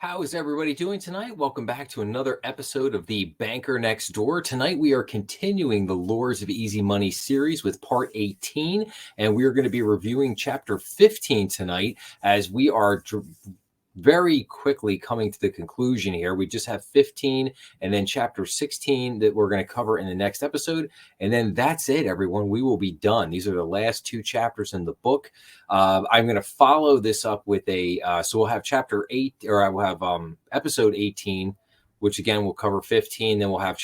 How is everybody doing tonight? Welcome back to another episode of The Banker Next Door. Tonight we are continuing the Lures of Easy Money series with part 18, and we are going to be reviewing chapter 15 tonight as we are very quickly coming to the conclusion here. We just have 15 and then chapter 16 that we're going to cover in the next episode. And then that's it, everyone. We will be done. These are the last two chapters in the book. I'm going to follow this up with so we'll have chapter 8, or I will have episode 18, which again will cover 15. Then we'll have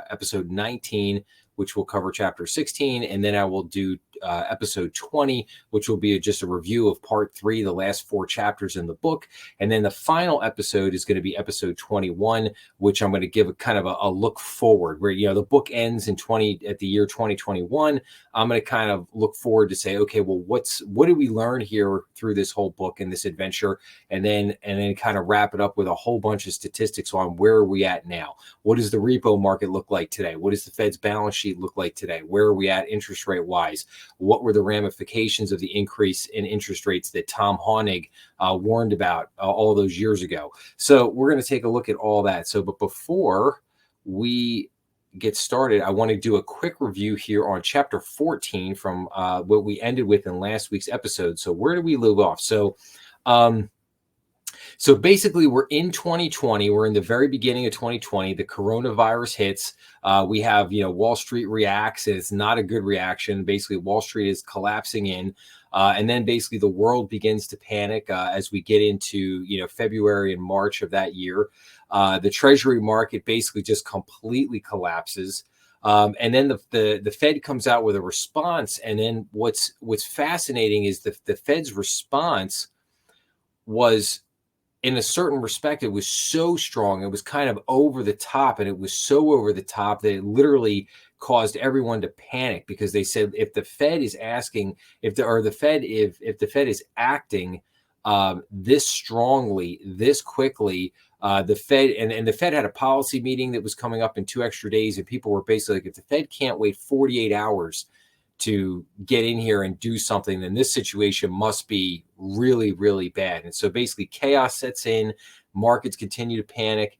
episode 19, which will cover chapter 16. And then I will do episode 20, which will be just a review of part 3, the last 4 chapters in the book. And then the final episode is going to be episode 21, which I'm going to give a kind of a look forward where, the book ends at the year 2021. I'm going to kind of look forward to say, okay, well, what did we learn here through this whole book and this adventure? And then kind of wrap it up with a whole bunch of statistics on where are we at now? What does the repo market look like today? What does the Fed's balance sheet look like today? Where are we at interest rate wise? What were the ramifications of the increase in interest rates that Tom Honig warned about all those years ago? So we're going to take a look at all that. But before we get started, I want to do a quick review here on chapter 14 from what we ended with in last week's episode. So where do we leave off? So basically, we're in 2020. We're in the very beginning of 2020. The coronavirus hits. We have, Wall Street reacts, and it's not a good reaction. Basically, Wall Street is collapsing in. And then basically the world begins to panic as we get into, February and March of that year. The Treasury market basically just completely collapses. And then the Fed comes out with a response. And then what's fascinating is the Fed's response was, in a certain respect, it was so strong. It was kind of over the top, and it was so over the top that it literally caused everyone to panic, because they said if the Fed is acting this strongly, this quickly, the Fed and the Fed had a policy meeting that was coming up in 2 extra days, and people were basically like, if the Fed can't wait 48 hours to get in here and do something, then this situation must be really, really bad. And so basically chaos sets in, markets continue to panic.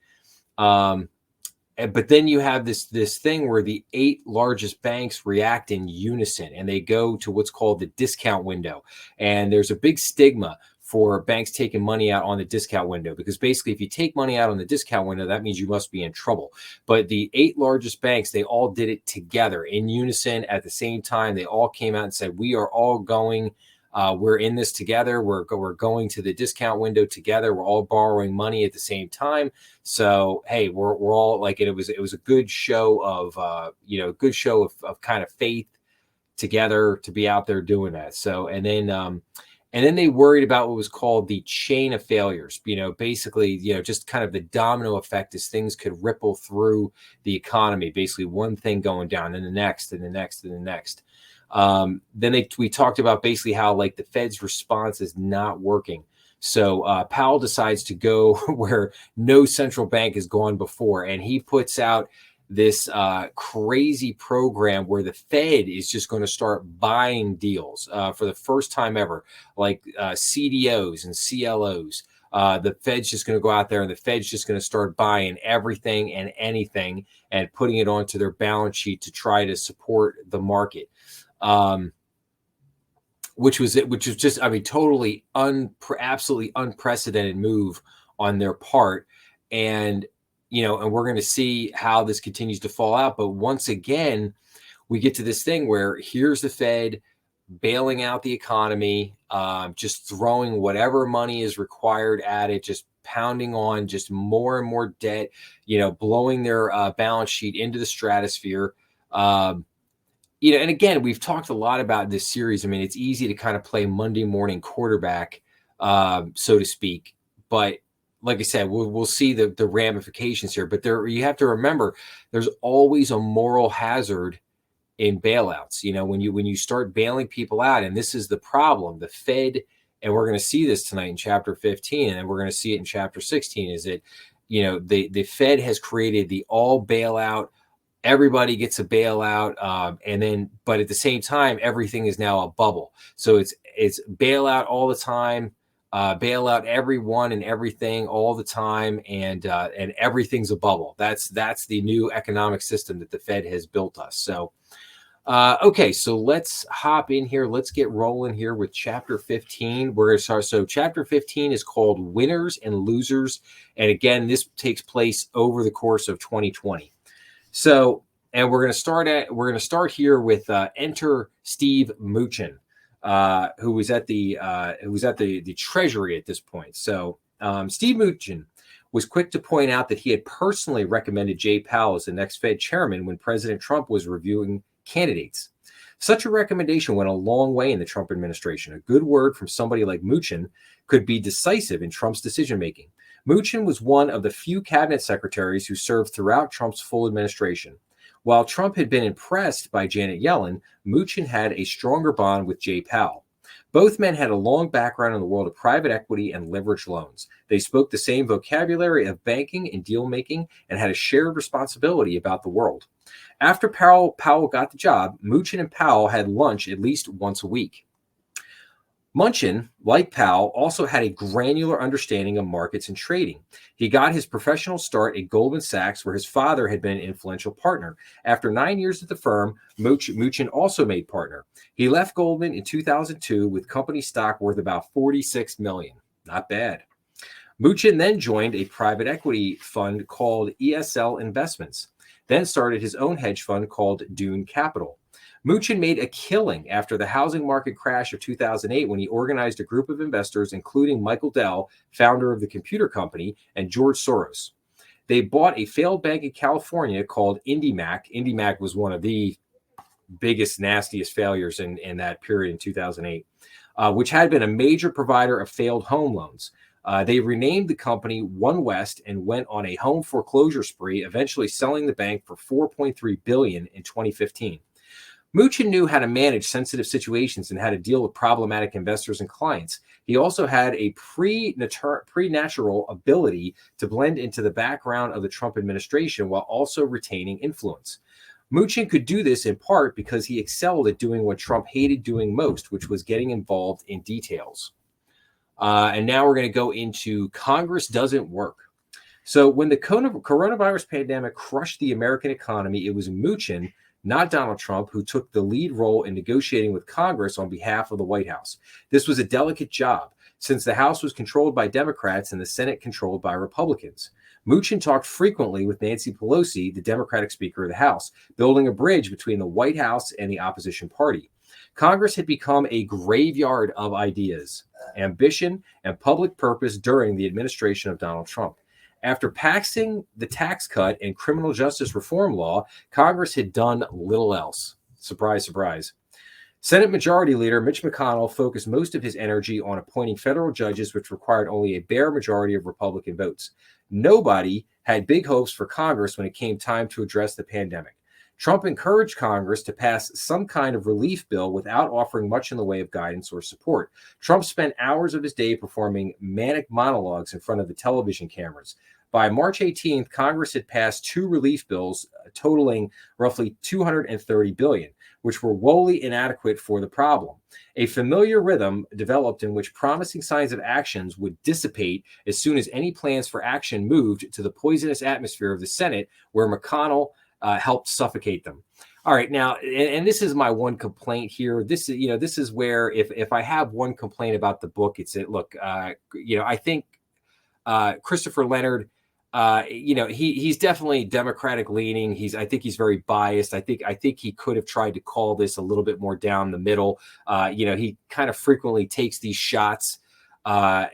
But then you have this thing where the 8 largest banks react in unison, and they go to what's called the discount window. And there's a big stigma for banks taking money out on the discount window, because basically if you take money out on the discount window, that means you must be in trouble. But the 8 largest banks, they all did it together in unison at the same time. They all came out and said, we are all going, we're in this together. We're going to the discount window together. We're all borrowing money at the same time. So, hey, we're all like, it was a good show of, of kind of faith together to be out there doing that. So, and then they worried about what was called the chain of failures, basically, just kind of the domino effect as things could ripple through the economy, basically one thing going down and the next and the next and the next. Then we talked about basically how like the Fed's response is not working. So Powell decides to go where no central bank has gone before, and he puts out this crazy program where the Fed is just going to start buying deals for the first time ever, like CDOs and CLOs. The Fed's just going to go out there, and the Fed's just going to start buying everything and anything and putting it onto their balance sheet to try to support the market. Which was just, totally absolutely unprecedented move on their part. And and we're going to see how this continues to fall out. But once again, we get to this thing where here's the Fed bailing out the economy, just throwing whatever money is required at it, just pounding on just more and more debt, blowing their balance sheet into the stratosphere. And again, we've talked a lot about this series. It's easy to kind of play Monday morning quarterback, so to speak. But like I said, we'll see the ramifications here. But you have to remember, there's always a moral hazard in bailouts. When you start bailing people out, and this is the problem, the Fed, and we're going to see this tonight in chapter 15, and then we're going to see it in chapter 16, is that, the Fed has created the all bailout. Everybody gets a bailout, but at the same time, everything is now a bubble. So it's bailout all the time. bail out everyone and everything all the time, and everything's a bubble. That's the new economic system that the Fed has built us. So, okay, so let's hop in here. Let's get rolling here with Chapter 15. We're going to start. So, Chapter 15 is called Winners and Losers, and again, this takes place over the course of 2020. So, and we're going to start here with enter Steve Mnuchin, who was at the Treasury at this point. So Steve Mnuchin was quick to point out that he had personally recommended Jay Powell as the next Fed chairman when President Trump was reviewing candidates. Such a recommendation went a long way in the Trump administration. A good word from somebody like Mnuchin could be decisive in Trump's decision-making. Mnuchin was one of the few cabinet secretaries who served throughout Trump's full administration. While Trump had been impressed by Janet Yellen, Mnuchin had a stronger bond with Jay Powell. Both men had a long background in the world of private equity and leveraged loans. They spoke the same vocabulary of banking and deal-making and had a shared responsibility about the world. After Powell got the job, Mnuchin and Powell had lunch at least once a week. Mnuchin, like Powell, also had a granular understanding of markets and trading. He got his professional start at Goldman Sachs, where his father had been an influential partner. After 9 years at the firm, Mnuchin also made partner. He left Goldman in 2002 with company stock worth about $46 million. Not bad. Mnuchin then joined a private equity fund called ESL Investments, then started his own hedge fund called Dune Capital. Mnuchin made a killing after the housing market crash of 2008 when he organized a group of investors, including Michael Dell, founder of the computer company, and George Soros. They bought a failed bank in California called IndyMac. IndyMac was one of the biggest, nastiest failures in that period in 2008, which had been a major provider of failed home loans. They renamed the company One West and went on a home foreclosure spree, eventually selling the bank for $4.3 billion in 2015. Mnuchin knew how to manage sensitive situations and how to deal with problematic investors and clients. He also had a preternatural ability to blend into the background of the Trump administration while also retaining influence. Mnuchin could do this in part because he excelled at doing what Trump hated doing most, which was getting involved in details. And now we're going to go into Congress doesn't work. So when the coronavirus pandemic crushed the American economy, it was Mnuchin, not Donald Trump, who took the lead role in negotiating with Congress on behalf of the White House. This was a delicate job, since the House was controlled by Democrats and the Senate controlled by Republicans. Mnuchin talked frequently with Nancy Pelosi, the Democratic Speaker of the House, building a bridge between the White House and the opposition party. Congress had become a graveyard of ideas, ambition, and public purpose during the administration of Donald Trump. After passing the tax cut and criminal justice reform law, Congress had done little else. Surprise, surprise. Senate Majority Leader Mitch McConnell focused most of his energy on appointing federal judges, which required only a bare majority of Republican votes. Nobody had big hopes for Congress when it came time to address the pandemic. Trump encouraged Congress to pass some kind of relief bill without offering much in the way of guidance or support. Trump spent hours of his day performing manic monologues in front of the television cameras. By March 18th, Congress had passed two relief bills totaling roughly $230 billion, which were woefully inadequate for the problem. A familiar rhythm developed in which promising signs of actions would dissipate as soon as any plans for action moved to the poisonous atmosphere of the Senate, where McConnell helped suffocate them. All right, now, and this is my one complaint here. This is where if I have one complaint about the book, it's that, look, I think Christopher Leonard, he's definitely Democratic leaning. I think he's very biased. I think he could have tried to call this a little bit more down the middle. He kind of frequently takes these shots, at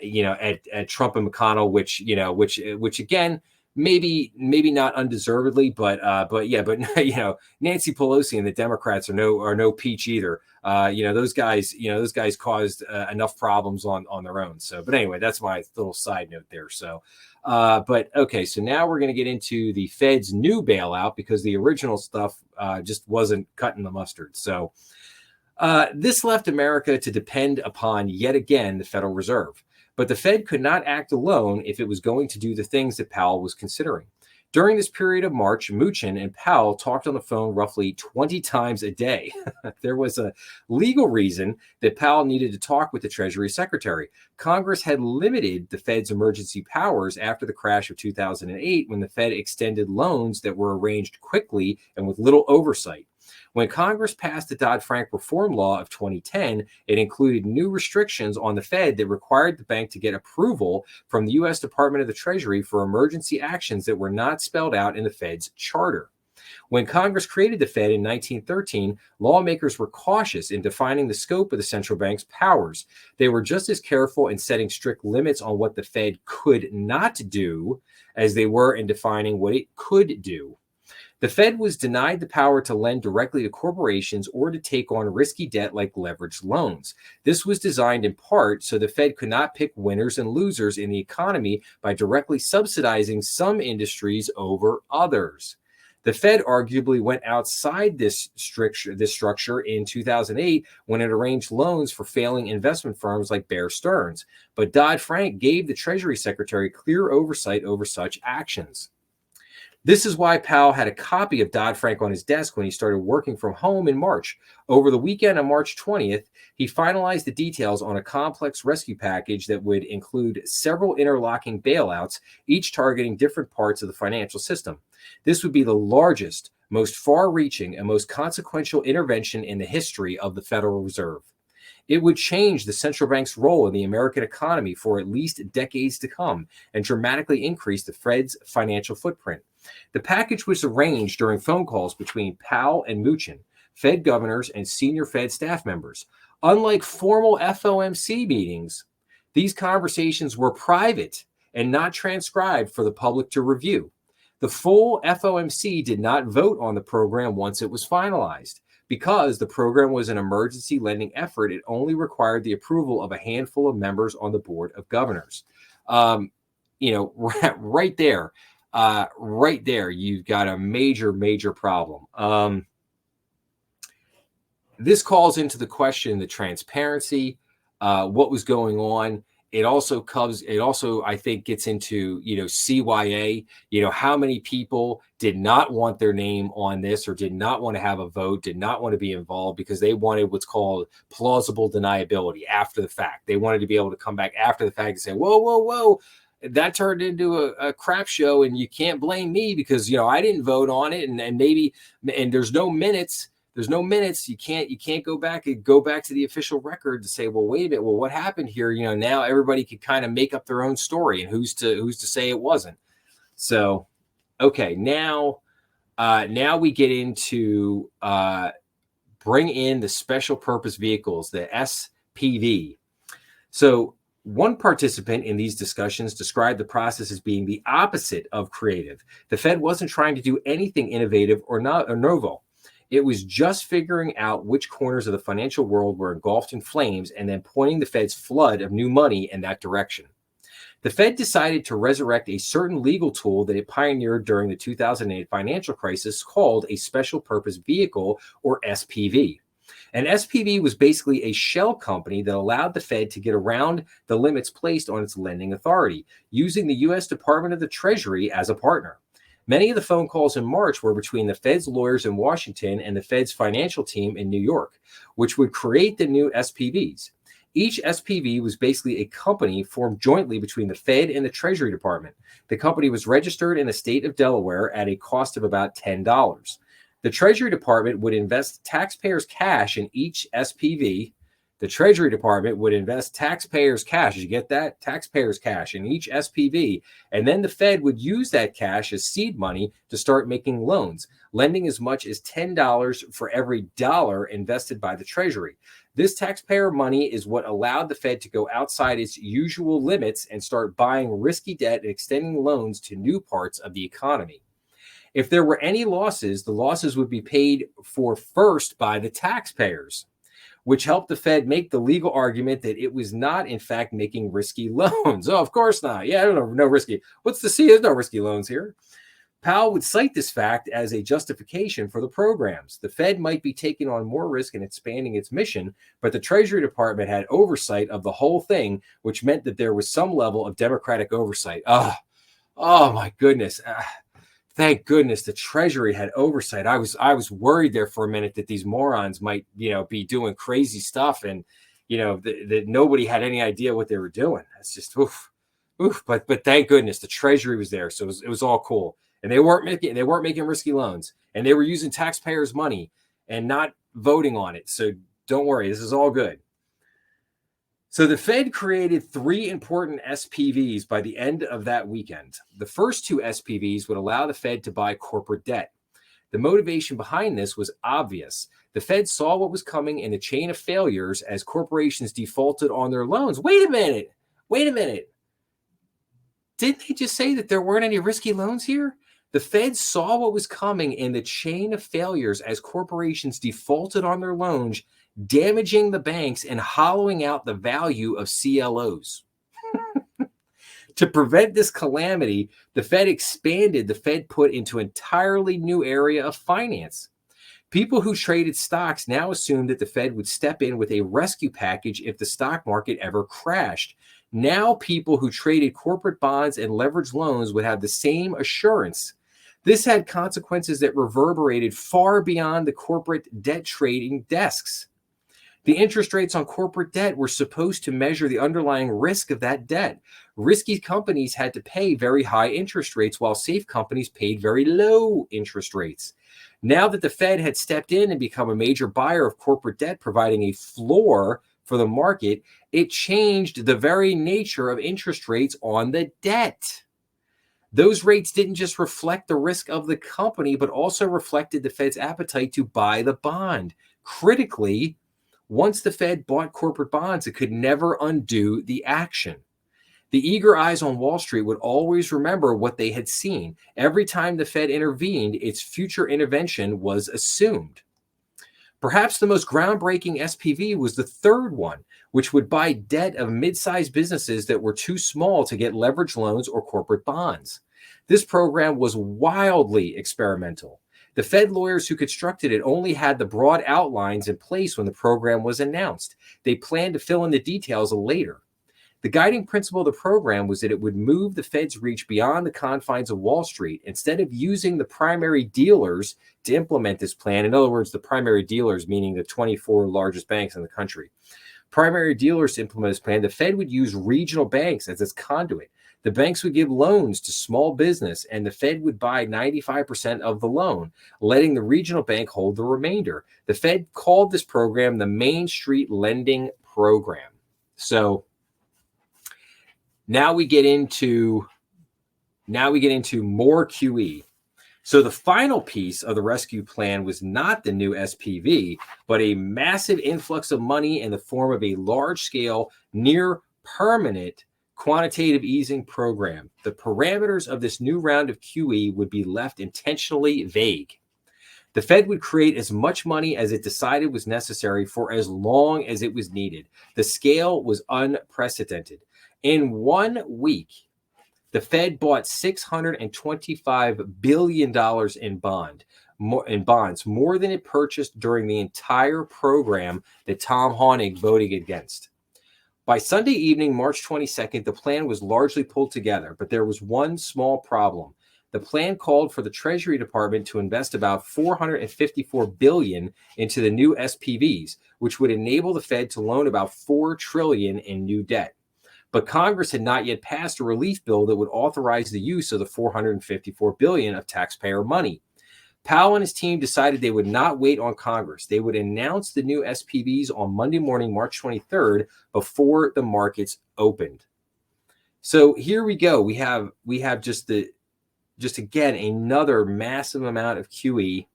Trump and McConnell, which again, maybe not undeservedly, but Nancy Pelosi and the Democrats are no peach either. Those guys caused enough problems on their own. So, but anyway, that's my little side note there. So, but okay, so now we're going to get into the Fed's new bailout, because the original stuff just wasn't cutting the mustard. So, this left America to depend upon, yet again, the Federal Reserve. But the Fed could not act alone if it was going to do the things that Powell was considering. During this period of March, Mnuchin and Powell talked on the phone roughly 20 times a day. There was a legal reason that Powell needed to talk with the Treasury Secretary. Congress had limited the Fed's emergency powers after the crash of 2008 when the Fed extended loans that were arranged quickly and with little oversight. When Congress passed the Dodd-Frank Reform Law of 2010, it included new restrictions on the Fed that required the bank to get approval from the U.S. Department of the Treasury for emergency actions that were not spelled out in the Fed's charter. When Congress created the Fed in 1913, lawmakers were cautious in defining the scope of the central bank's powers. They were just as careful in setting strict limits on what the Fed could not do as they were in defining what it could do. The Fed was denied the power to lend directly to corporations or to take on risky debt like leveraged loans. This was designed in part so the Fed could not pick winners and losers in the economy by directly subsidizing some industries over others. The Fed arguably went outside this structure in 2008 when it arranged loans for failing investment firms like Bear Stearns. But Dodd-Frank gave the Treasury Secretary clear oversight over such actions. This is why Powell had a copy of Dodd-Frank on his desk when he started working from home in March. Over the weekend on March 20th, he finalized the details on a complex rescue package that would include several interlocking bailouts, each targeting different parts of the financial system. This would be the largest, most far-reaching, and most consequential intervention in the history of the Federal Reserve. It would change the central bank's role in the American economy for at least decades to come and dramatically increase the Fed's financial footprint. The package was arranged during phone calls between Powell and Mnuchin, Fed governors, and senior Fed staff members. Unlike formal FOMC meetings, these conversations were private and not transcribed for the public to review. The full FOMC did not vote on the program once it was finalized. Because the program was an emergency lending effort, it only required the approval of a handful of members on the Board of Governors. Right there, you've got a major problem. This calls into the question the transparency, what was going on. It also, I think, gets into, CYA, how many people did not want their name on this or did not want to have a vote, did not want to be involved because they wanted what's called plausible deniability after the fact. They wanted to be able to come back after the fact and say, whoa, that turned into a crap show and you can't blame me because, I didn't vote on it and there's no minutes. You can't go back to the official record to say, well, wait a minute. Well, what happened here? Now everybody could kind of make up their own story and who's to say it wasn't. So, okay. Now we get into bring in the special purpose vehicles, the SPV. So one participant in these discussions described the process as being the opposite of creative. The Fed wasn't trying to do anything innovative or novel. It was just figuring out which corners of the financial world were engulfed in flames and then pointing the Fed's flood of new money in that direction. The Fed decided to resurrect a certain legal tool that it pioneered during the 2008 financial crisis called a special purpose vehicle, or SPV. An SPV was basically a shell company that allowed the Fed to get around the limits placed on its lending authority, using the U.S. Department of the Treasury as a partner. Many of the phone calls in March were between the Fed's lawyers in Washington and the Fed's financial team in New York, which would create the new SPVs. Each SPV was basically a company formed jointly between the Fed and the Treasury Department. The company was registered in the state of Delaware at a cost of about $10. The Treasury Department would invest taxpayers' cash in each SPV. The Treasury Department would invest taxpayers' cash. Did you get that? Taxpayers' cash in each SPV. And then the Fed would use that cash as seed money to start making loans, lending as much as $10 for every dollar invested by the Treasury. This taxpayer money is what allowed the Fed to go outside its usual limits and start buying risky debt and extending loans to new parts of the economy. If there were any losses, the losses would be paid for first by the taxpayers, which helped the Fed make the legal argument that it was not, in fact, making risky loans. Oh, of course not. Yeah, I don't know, no risky. What's the C? There's no risky loans here. Powell would cite this fact as a justification for the programs. The Fed might be taking on more risk and expanding its mission, but the Treasury Department had oversight of the whole thing, which meant that there was some level of democratic oversight. Oh my goodness. thank goodness the Treasury had oversight. I was worried there for a minute that these morons might, be doing crazy stuff, and that nobody had any idea what they were doing. That's just oof. But thank goodness the Treasury was there, so it was all cool. And they weren't making risky loans, and they were using taxpayers' money and not voting on it. So don't worry, this is all good. So the Fed created 3 important SPVs by the end of that weekend. The first 2 SPVs would allow the Fed to buy corporate debt. The motivation behind this was obvious. The Fed saw what was coming in a chain of failures as corporations defaulted on their loans. Wait a minute. Didn't they just say that there weren't any risky loans here? The Fed saw what was coming in the chain of failures as corporations defaulted on their loans, damaging the banks and hollowing out the value of CLOs. To prevent this calamity, the Fed expanded the Fed put into an entirely new area of finance. People who traded stocks now assumed that the Fed would step in with a rescue package if the stock market ever crashed. Now people who traded corporate bonds and leveraged loans would have the same assurance. This had consequences that reverberated far beyond the corporate debt trading desks. The interest rates on corporate debt were supposed to measure the underlying risk of that debt. Risky companies had to pay very high interest rates, while safe companies paid very low interest rates. Now that the Fed had stepped in and become a major buyer of corporate debt, providing a floor for the market, it changed the very nature of interest rates on the debt. Those rates didn't just reflect the risk of the company, but also reflected the Fed's appetite to buy the bond. Critically, once the Fed bought corporate bonds, it could never undo the action. The eager eyes on Wall Street would always remember what they had seen. Every time the Fed intervened, its future intervention was assumed. Perhaps the most groundbreaking SPV was the third one, which would buy debt of mid-sized businesses that were too small to get leveraged loans or corporate bonds. This program was wildly experimental. The Fed lawyers who constructed it only had the broad outlines in place when the program was announced. They planned to fill in the details later. The guiding principle of the program was that it would move the Fed's reach beyond the confines of Wall Street. Instead of using the primary dealers to implement this plan, in other words, the primary dealers meaning the 24 largest banks in the country, primary dealers to implement this plan, the Fed would use regional banks as its conduit. The banks would give loans to small business, and the Fed would buy 95% of the loan, letting the regional bank hold the remainder. The Fed called this program the Main Street Lending Program. So now we get into more QE. So the final piece of the rescue plan was not the new SPV, but a massive influx of money in the form of a large-scale, near-permanent quantitative easing program. The parameters of this new round of QE would be left intentionally vague. The Fed would create as much money as it decided was necessary for as long as it was needed. The scale was unprecedented. In 1 week, the Fed bought $625 billion in bonds, more than it purchased during the entire program that Tom Honig voted against. By Sunday evening, March 22nd, the plan was largely pulled together, but there was one small problem. The plan called for the Treasury Department to invest about $454 billion into the new SPVs, which would enable the Fed to loan about $4 trillion in new debt. But Congress had not yet passed a relief bill that would authorize the use of the $454 billion of taxpayer money. Powell and his team decided they would not wait on Congress. They would announce the new SPVs on Monday morning, March 23rd, before the markets opened. So here we go. We have just again another massive amount of QE,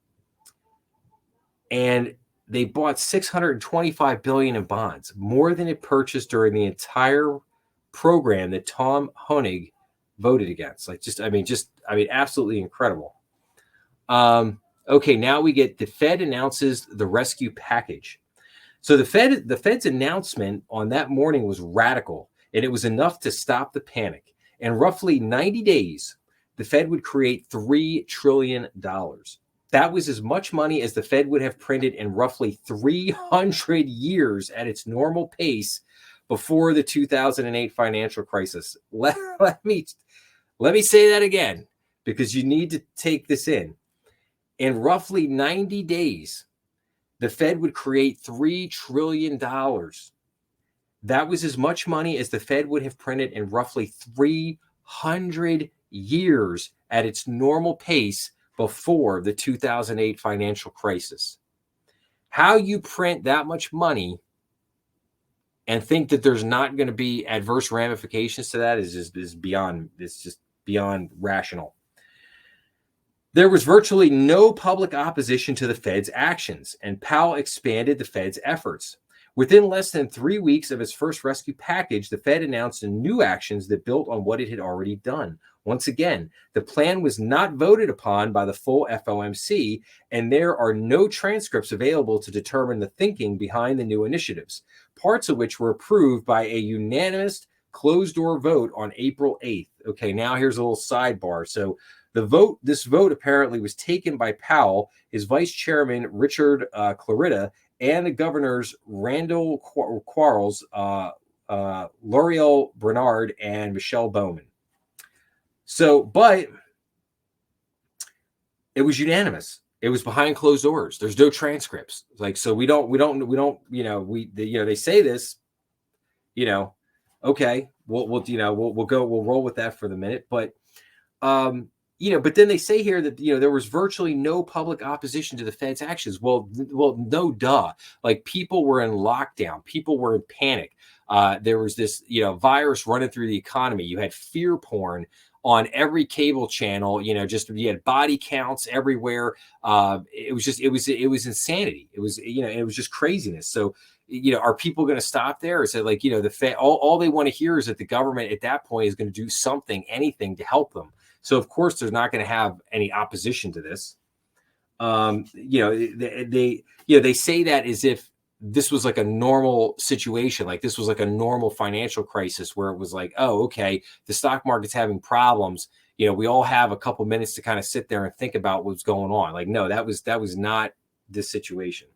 and they bought $625 billion in bonds, more than it purchased during the entire program that Tom Honig voted against. Absolutely incredible. Okay, now we get the Fed announces the rescue package. So the Fed's announcement on that morning was radical, and it was enough to stop the panic. In roughly 90 days, the Fed would create $3 trillion. That was as much money as the Fed would have printed in roughly 300 years at its normal pace before the 2008 financial crisis. Let me say that again, because you need to take this in. In roughly 90 days, the Fed would create $3 trillion. That was as much money as the Fed would have printed in roughly 300 years at its normal pace before the 2008 financial crisis. How you print that much money and think that there's not going to be adverse ramifications to that is just beyond rational. There was virtually no public opposition to the Fed's actions, and Powell expanded the Fed's efforts. Within less than 3 weeks of its first rescue package, the Fed announced new actions that built on what it had already done. Once again, the plan was not voted upon by the full FOMC, and there are no transcripts available to determine the thinking behind the new initiatives, parts of which were approved by a unanimous closed-door vote on April 8th. Okay, now here's a little sidebar. So this vote apparently was taken by Powell, his vice chairman, Richard Clarida, and the governors, Randall Quarles, L'Oreal Bernard, and Michelle Bowman. So, but it was unanimous. It was behind closed doors. There's no transcripts. Like, so we don't, they say this, okay, we'll roll with that for the minute. But, but then they say here that, there was virtually no public opposition to the Fed's actions. Well, no, duh. Like, people were in lockdown. People were in panic. There was this, virus running through the economy. You had fear porn on every cable channel, you had body counts everywhere. It was insanity. It was just craziness. So, are people going to stop there? Or is it like, the Fed, all they want to hear is that the government at that point is going to do anything to help them. So of course, there's not going to have any opposition to this. They say that as if this was like a normal situation, like this was like a normal financial crisis where it was like, oh, okay, the stock market's having problems. We all have a couple minutes to kind of sit there and think about what's going on. Like, no, that was not this situation.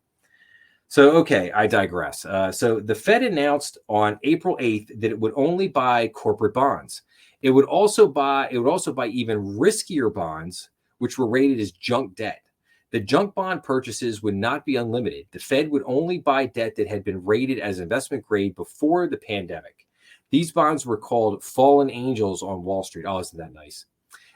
So, okay, I digress. So the Fed announced on April 8th that it would only buy corporate bonds. It would also buy even riskier bonds, which were rated as junk debt. The junk bond purchases would not be unlimited. The Fed would only buy debt that had been rated as investment grade before the pandemic. These bonds were called fallen angels on Wall Street. Oh, isn't that nice?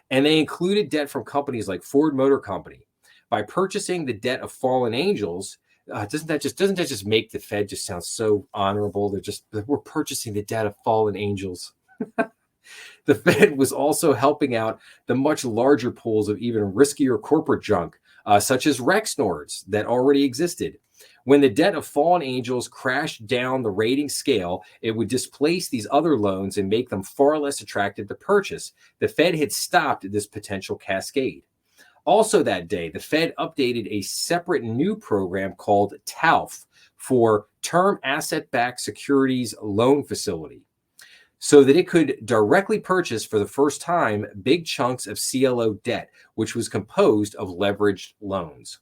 And they included debt from companies like Ford Motor Company. By purchasing the debt of fallen angels, doesn't that just make the Fed just sound so honorable? We're purchasing the debt of fallen angels. The Fed was also helping out the much larger pools of even riskier corporate junk, such as Rexnords that already existed. When the debt of fallen angels crashed down the rating scale, it would displace these other loans and make them far less attractive to purchase. The Fed had stopped this potential cascade. Also that day, the Fed updated a separate new program called TALF for Term Asset-Backed Securities Loan Facility, so that it could directly purchase for the first time big chunks of CLO debt, which was composed of leveraged loans.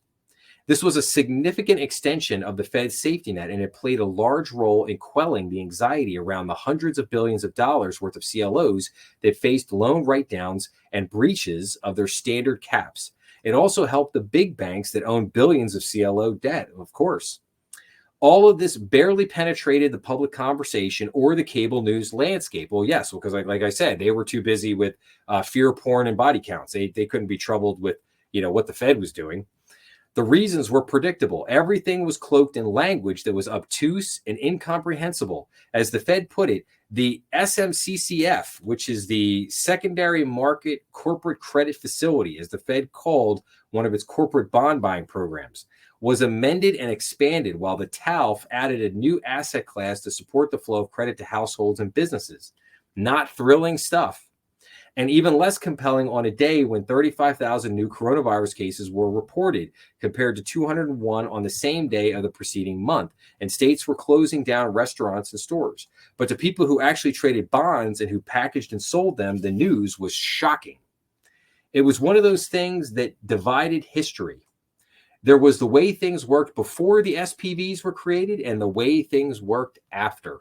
This was a significant extension of the Fed's safety net, and it played a large role in quelling the anxiety around the hundreds of billions of dollars worth of CLOs that faced loan write-downs and breaches of their standard caps. It also helped the big banks that own billions of CLO debt, of course. All of this barely penetrated the public conversation or the cable news landscape. Well, yes, because like I said, they were too busy with fear porn and body counts. They couldn't be troubled with, what the Fed was doing. The reasons were predictable. Everything was cloaked in language that was obtuse and incomprehensible. As the Fed put it, the SMCCF, which is the Secondary Market Corporate Credit Facility, as the Fed called one of its corporate bond buying programs, was amended and expanded, while the TALF added a new asset class to support the flow of credit to households and businesses. Not thrilling stuff. And even less compelling on a day when 35,000 new coronavirus cases were reported, compared to 201 on the same day of the preceding month, and states were closing down restaurants and stores. But to people who actually traded bonds and who packaged and sold them, the news was shocking. It was one of those things that divided history. There was the way things worked before the SPVs were created and the way things worked after.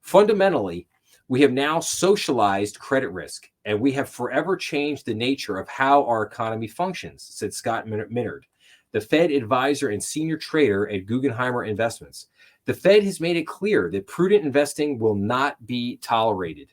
Fundamentally, we have now socialized credit risk, and we have forever changed the nature of how our economy functions, said Scott Minerd, the Fed advisor and senior trader at Guggenheimer Investments. The Fed has made it clear that prudent investing will not be tolerated.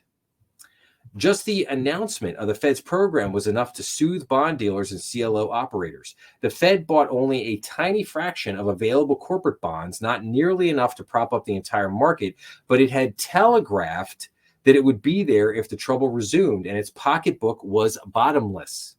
Just the announcement of the Fed's program was enough to soothe bond dealers and CLO operators. The Fed bought only a tiny fraction of available corporate bonds, not nearly enough to prop up the entire market, but it had telegraphed that it would be there if the trouble resumed, and its pocketbook was bottomless.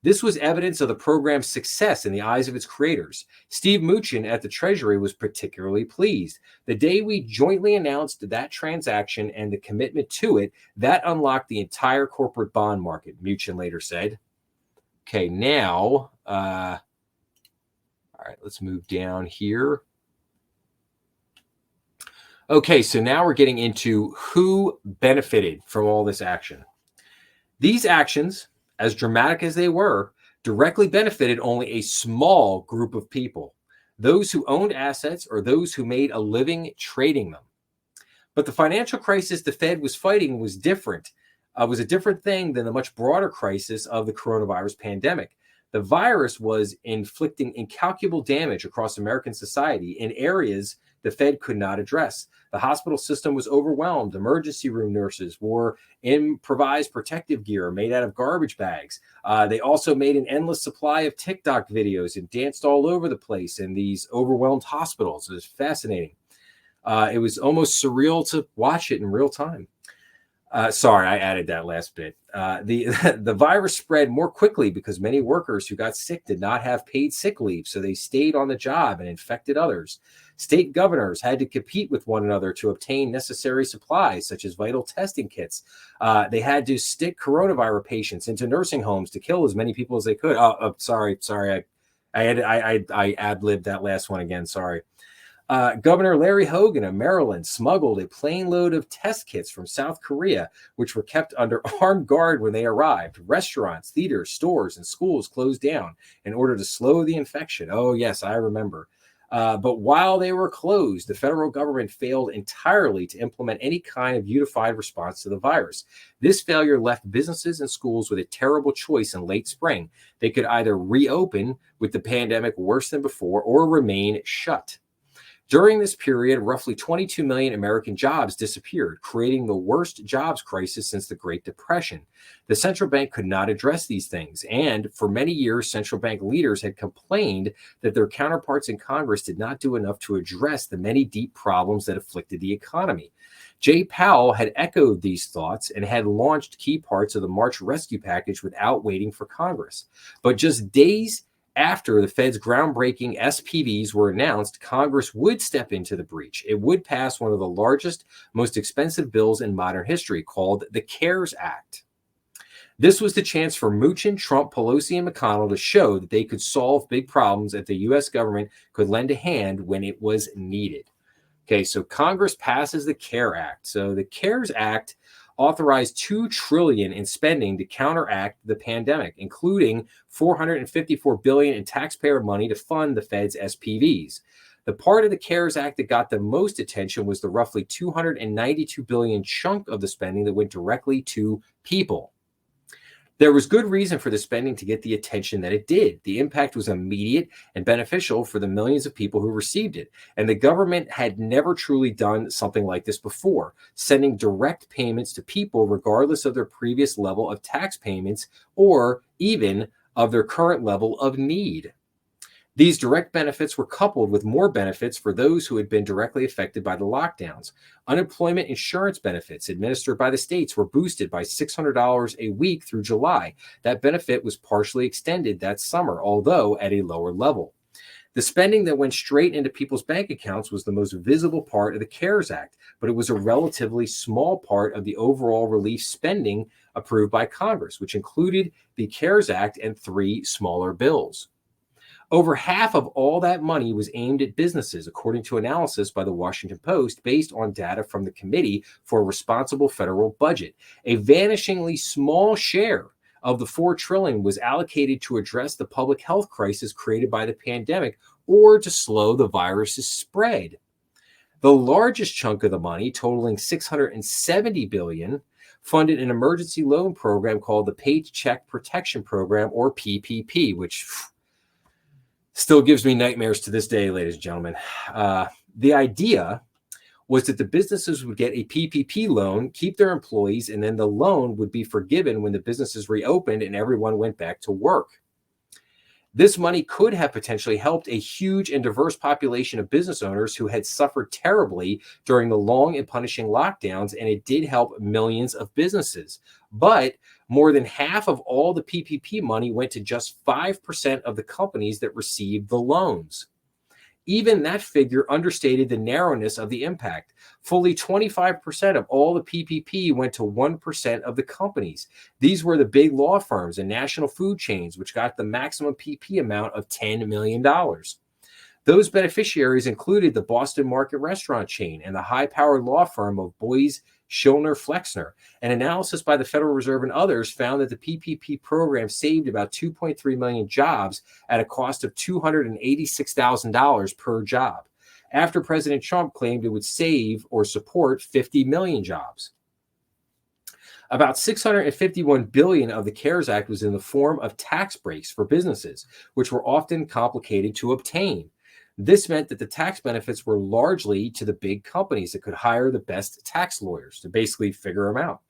This was evidence of the program's success in the eyes of its creators. Steve Mnuchin at the Treasury was particularly pleased. The day we jointly announced that transaction and the commitment to it, that unlocked the entire corporate bond market, Mnuchin later said. Okay, now, all right, let's move down here. Okay, so now we're getting into who benefited from all this action. These actions, as dramatic as they were, directly benefited only a small group of people, those who owned assets or those who made a living trading them. But the financial crisis the Fed was fighting was different. Was a different thing than the much broader crisis of the coronavirus pandemic. The virus was inflicting incalculable damage across American society in areas the Fed could not address. The hospital system was overwhelmed. Emergency room nurses wore improvised protective gear made out of garbage bags. They also made an endless supply of TikTok videos and danced all over the place in these overwhelmed hospitals. It was fascinating. It was almost surreal to watch it in real time. Sorry, I added that last bit. The virus spread more quickly because many workers who got sick did not have paid sick leave, so they stayed on the job and infected others. State governors had to compete with one another to obtain necessary supplies, such as vital testing kits. They had to stick coronavirus patients into nursing homes to kill as many people as they could. Sorry. I ad-libbed that last one again. Sorry. Governor Larry Hogan of Maryland smuggled a plane load of test kits from South Korea, which were kept under armed guard when they arrived. Restaurants, theaters, stores, and schools closed down in order to slow the infection. Oh, yes, I remember. But while they were closed, the federal government failed entirely to implement any kind of unified response to the virus. This failure left businesses and schools with a terrible choice in late spring. They could either reopen with the pandemic worse than before or remain shut. During this period, roughly 22 million American jobs disappeared, creating the worst jobs crisis since the Great Depression. The central bank could not address these things, and for many years, central bank leaders had complained that their counterparts in Congress did not do enough to address the many deep problems that afflicted the economy. Jay Powell had echoed these thoughts and had launched key parts of the March rescue package without waiting for Congress. But just days after the Fed's groundbreaking SPVs were announced, Congress would step into the breach. It would pass one of the largest, most expensive bills in modern history, called the CARES Act. This was the chance for Mnuchin, Trump, Pelosi, and McConnell to show that they could solve big problems, that the U.S. government could lend a hand when it was needed. Okay, so Congress passes the CARES Act. So the CARES Act authorized $2 trillion in spending to counteract the pandemic, including $454 billion in taxpayer money to fund the Fed's SPVs. The part of the CARES Act that got the most attention was the roughly $292 billion chunk of the spending that went directly to people. There was good reason for the spending to get the attention that it did. The impact was immediate and beneficial for the millions of people who received it. And the government had never truly done something like this before, sending direct payments to people regardless of their previous level of tax payments or even of their current level of need. These direct benefits were coupled with more benefits for those who had been directly affected by the lockdowns. Unemployment insurance benefits administered by the states were boosted by $600 a week through July. That benefit was partially extended that summer, although at a lower level. The spending that went straight into people's bank accounts was the most visible part of the CARES Act, but it was a relatively small part of the overall relief spending approved by Congress, which included the CARES Act and 3 smaller bills. Over half of all that money was aimed at businesses, according to analysis by the Washington Post, based on data from the Committee for a Responsible Federal Budget. A vanishingly small share of the $4 trillion was allocated to address the public health crisis created by the pandemic or to slow the virus's spread. The largest chunk of the money, totaling $670 billion, funded an emergency loan program called the Paycheck Protection Program, or PPP, which still gives me nightmares to this day, ladies and gentlemen. The idea was that the businesses would get a PPP loan, keep their employees, and then the loan would be forgiven when the businesses reopened and everyone went back to work. This money could have potentially helped a huge and diverse population of business owners who had suffered terribly during the long and punishing lockdowns, and it did help millions of businesses. But more than half of all the PPP money went to just 5% of the companies that received the loans. Even that figure understated the narrowness of the impact. Fully 25% of all the PPP went to 1% of the companies. These were the big law firms and national food chains, which got the maximum PPP amount of $10 million. Those beneficiaries included the Boston Market restaurant chain and the high-powered law firm of Boyes, Schillner, Flexner. An analysis by the Federal Reserve and others found that the PPP program saved about 2.3 million jobs at a cost of $286,000 per job, after President Trump claimed it would save or support 50 million jobs. About $651 billion of the CARES Act was in the form of tax breaks for businesses, which were often complicated to obtain. This meant that the tax benefits were largely to the big companies that could hire the best tax lawyers to basically figure them out.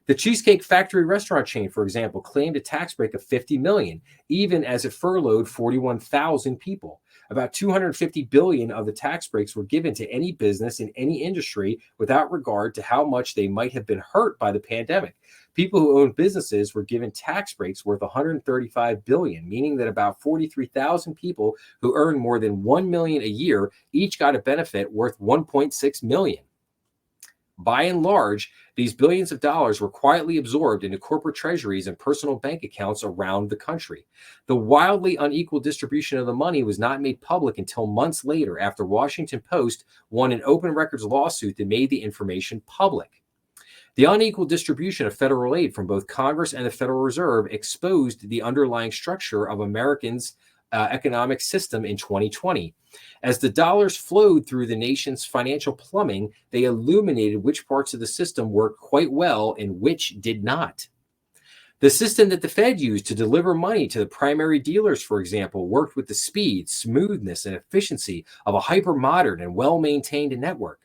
The Cheesecake Factory restaurant chain, for example, claimed a tax break of $50 million, even as it furloughed 41,000 people. About $250 billion of the tax breaks were given to any business in any industry without regard to how much they might have been hurt by the pandemic. People who owned businesses were given tax breaks worth $135 billion, meaning that about 43,000 people who earn more than $1 million a year each got a benefit worth $1.6 million. By and large, these billions of dollars were quietly absorbed into corporate treasuries and personal bank accounts around the country. The wildly unequal distribution of the money was not made public until months later, after Washington Post won an open records lawsuit that made the information public. The unequal distribution of federal aid from both Congress and the Federal Reserve exposed the underlying structure of Americans' economic system in 2020. As the dollars flowed through the nation's financial plumbing, they illuminated which parts of the system worked quite well and which did not. The system that the Fed used to deliver money to the primary dealers, for example, worked with the speed, smoothness, and efficiency of a hyper-modern and well-maintained network.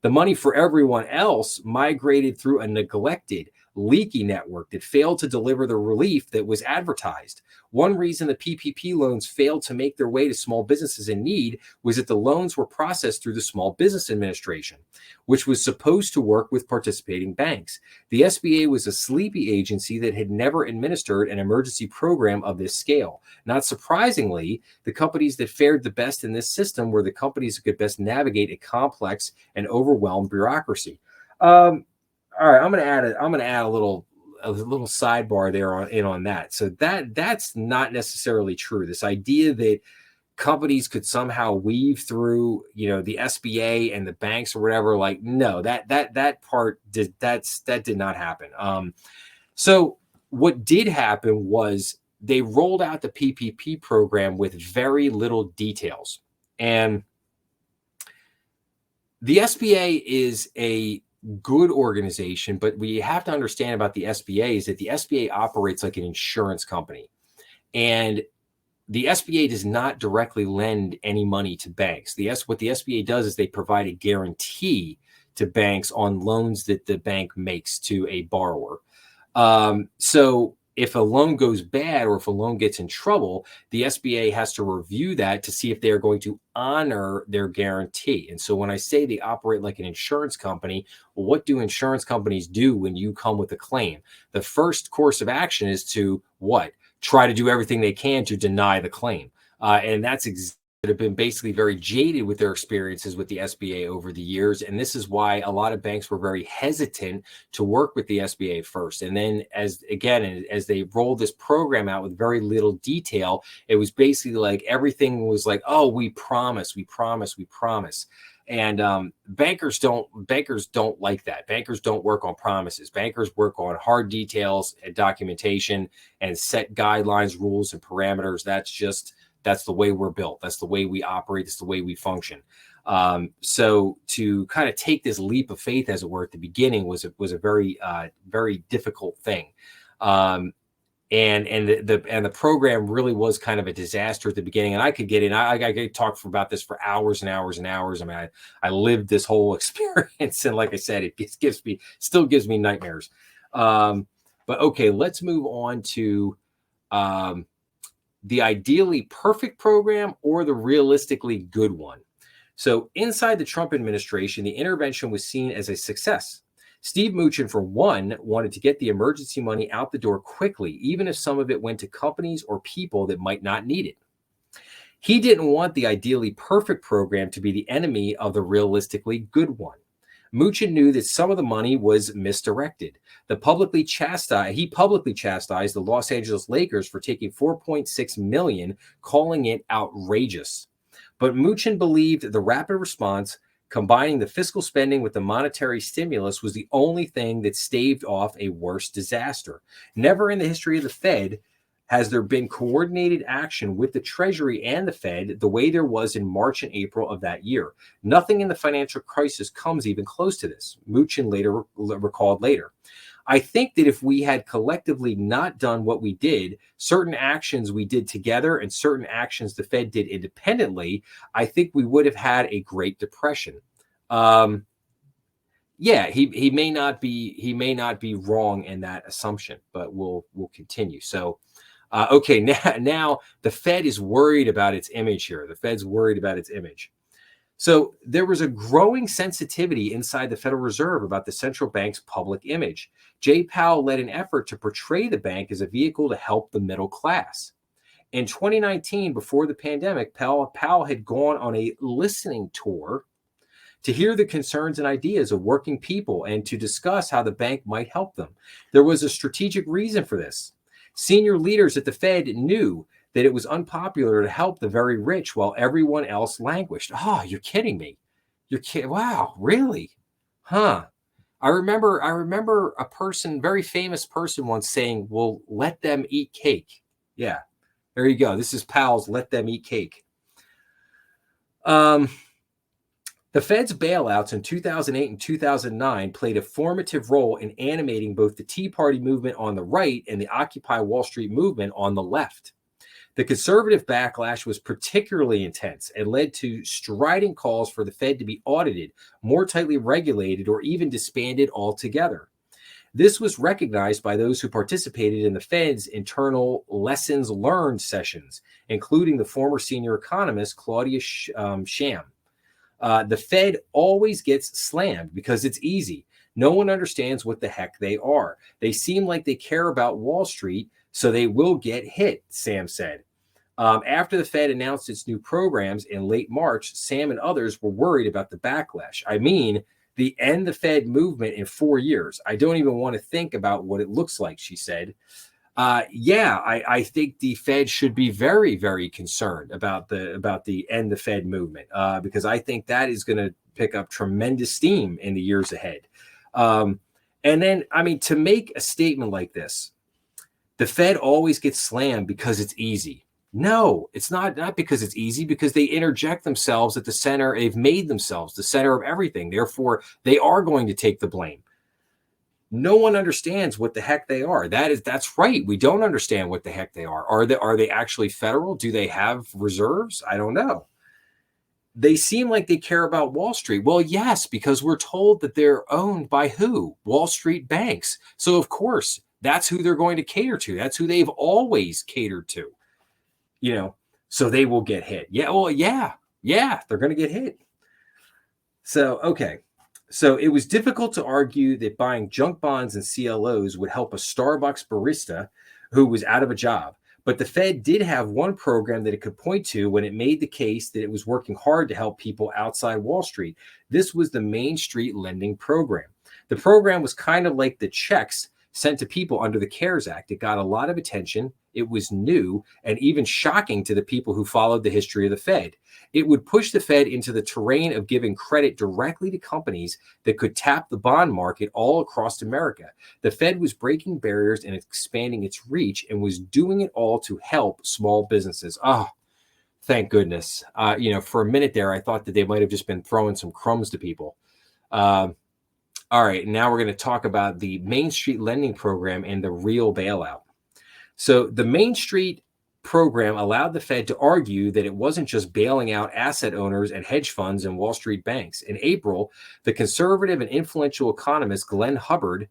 The money for everyone else migrated through a neglected, leaky network that failed to deliver the relief that was advertised. One reason the PPP loans failed to make their way to small businesses in need was that the loans were processed through the Small Business Administration, which was supposed to work with participating banks. The SBA was a sleepy agency that had never administered an emergency program of this scale. Not surprisingly, the companies that fared the best in this system were the companies that could best navigate a complex and overwhelmed bureaucracy. All right, I'm going to add a little sidebar there on that. So that's not necessarily true. This idea that companies could somehow weave through, the SBA and the banks or whatever, like, no, that part did not happen. So what did happen was they rolled out the PPP program with very little details. And the SBA is a good organization, but we have to understand about the SBA is that the SBA operates like an insurance company, and the SBA does not directly lend any money to banks. What the SBA does is they provide a guarantee to banks on loans that the bank makes to a borrower. So if a loan goes bad or if a loan gets in trouble, the SBA has to review that to see if they are going to honor their guarantee. And so when I say they operate like an insurance company, well, what do insurance companies do when you come with a claim? The first course of action is to what? Try to do everything they can to deny the claim. And that's that have been basically very jaded with their experiences with the SBA over the years. And this is why a lot of banks were very hesitant to work with the SBA first. And then as they rolled this program out with very little detail, it was basically like everything was like, oh, we promise. And bankers don't like that. Bankers don't work on promises. Bankers work on hard details and documentation and set guidelines, rules, and parameters. That's the way we're built. That's the way we operate. It's the way we function. So to kind of take this leap of faith, as it were, at the beginning was a very very difficult thing. And the program really was kind of a disaster at the beginning. And I could get in. I could talk about this for hours and hours and hours. I mean, I lived this whole experience, and like I said, it still gives me nightmares. But okay, let's move on to the ideally perfect program or the realistically good one. So inside the Trump administration, the intervention was seen as a success. Steve Mnuchin, for one, wanted to get the emergency money out the door quickly, even if some of it went to companies or people that might not need it. He didn't want the ideally perfect program to be the enemy of the realistically good one. Mnuchin knew that some of the money was misdirected. He publicly chastised the Los Angeles Lakers for taking $4.6 million, calling it outrageous. But Mnuchin believed the rapid response, combining the fiscal spending with the monetary stimulus, was the only thing that staved off a worse disaster. Never in the history of the Fed has there been coordinated action with the Treasury and the Fed the way there was in March and April of that year. Nothing in the financial crisis comes even close to this, Mnuchin recalled later. I think that if we had collectively not done what we did, certain actions we did together and certain actions the Fed did independently, I think we would have had a Great Depression. Yeah, he may not be wrong in that assumption, but we'll continue. So, okay, now the Fed is worried about its image here. The Fed's worried about its image. So there was a growing sensitivity inside the Federal Reserve about the central bank's public image. Jay Powell led an effort to portray the bank as a vehicle to help the middle class. In 2019, before the pandemic, Powell had gone on a listening tour to hear the concerns and ideas of working people and to discuss how the bank might help them. There was a strategic reason for this. Senior leaders at the Fed knew that it was unpopular to help the very rich while everyone else languished. Oh, you're kidding me. You're kidding. Wow, really? Huh. I remember a person, very famous person once saying, well, let them eat cake. Yeah, there you go. This is Powell's let them eat cake. The Fed's bailouts in 2008 and 2009 played a formative role in animating both the Tea Party movement on the right and the Occupy Wall Street movement on the left. The conservative backlash was particularly intense and led to strident calls for the Fed to be audited, more tightly regulated, or even disbanded altogether. This was recognized by those who participated in the Fed's internal lessons learned sessions, including the former senior economist Claudia Sham. The Fed always gets slammed because it's easy. No one understands what the heck they are. They seem like they care about Wall Street, so they will get hit, Sam said. After the Fed announced its new programs in late March, Sam and others were worried about the backlash. I mean, the end the Fed movement in 4 years. I don't even want to think about what it looks like, she said. I think the Fed should be very, very concerned about the end the Fed movement because I think that is going to pick up tremendous steam in the years ahead. And then, I mean, to make a statement like this, the Fed always gets slammed because it's easy. No, it's not because it's easy, because they interject themselves at the center. They've made themselves the center of everything. Therefore, they are going to take the blame. No one understands what the heck they are. That's right. We don't understand what the heck they are. Are they actually federal? Do they have reserves? I don't know. They seem like they care about Wall Street. Well, yes, because we're told that they're owned by who? Wall Street banks. So, of course, that's who they're going to cater to. That's who they've always catered to. You know, so they will get hit. Yeah, well, yeah, they're going to get hit. So, okay. So it was difficult to argue that buying junk bonds and CLOs would help a Starbucks barista who was out of a job. But the Fed did have one program that it could point to when it made the case that it was working hard to help people outside Wall Street. This was the Main Street Lending Program. The program was kind of like the checks sent to people under the CARES Act. It got a lot of attention. It was new and even shocking to the people who followed the history of the Fed. It would push the Fed into the terrain of giving credit directly to companies that could tap the bond market all across America. The Fed was breaking barriers and expanding its reach and was doing it all to help small businesses. Thank goodness. For a minute there, I thought that they might have just been throwing some crumbs to people. Um, all right, now we're going to talk about the Main Street lending program and the real bailout. So the Main Street program allowed the Fed to argue that it wasn't just bailing out asset owners and hedge funds and Wall Street banks. In April, the conservative and influential economist Glenn Hubbard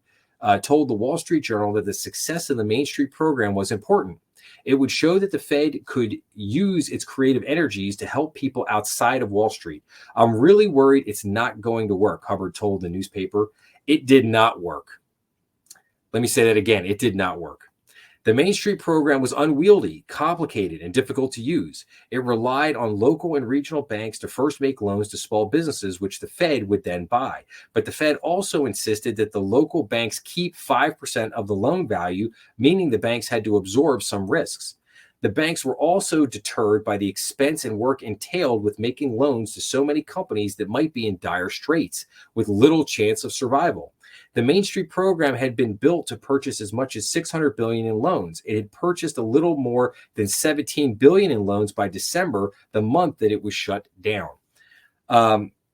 told the Wall Street Journal that the success of the Main Street program was important. It would show that the Fed could use its creative energies to help people outside of Wall Street. I'm really worried it's not going to work, Hubbard told the newspaper. It did not work. Let me say that again. It did not work. The Main Street program was unwieldy, complicated, and difficult to use. It relied on local and regional banks to first make loans to small businesses, which the Fed would then buy. But the Fed also insisted that the local banks keep 5% of the loan value, meaning the banks had to absorb some risks. The banks were also deterred by the expense and work entailed with making loans to so many companies that might be in dire straits, with little chance of survival. The Main Street program had been built to purchase as much as $600 billion in loans. It had purchased a little more than $17 billion in loans by December, the month that it was shut down.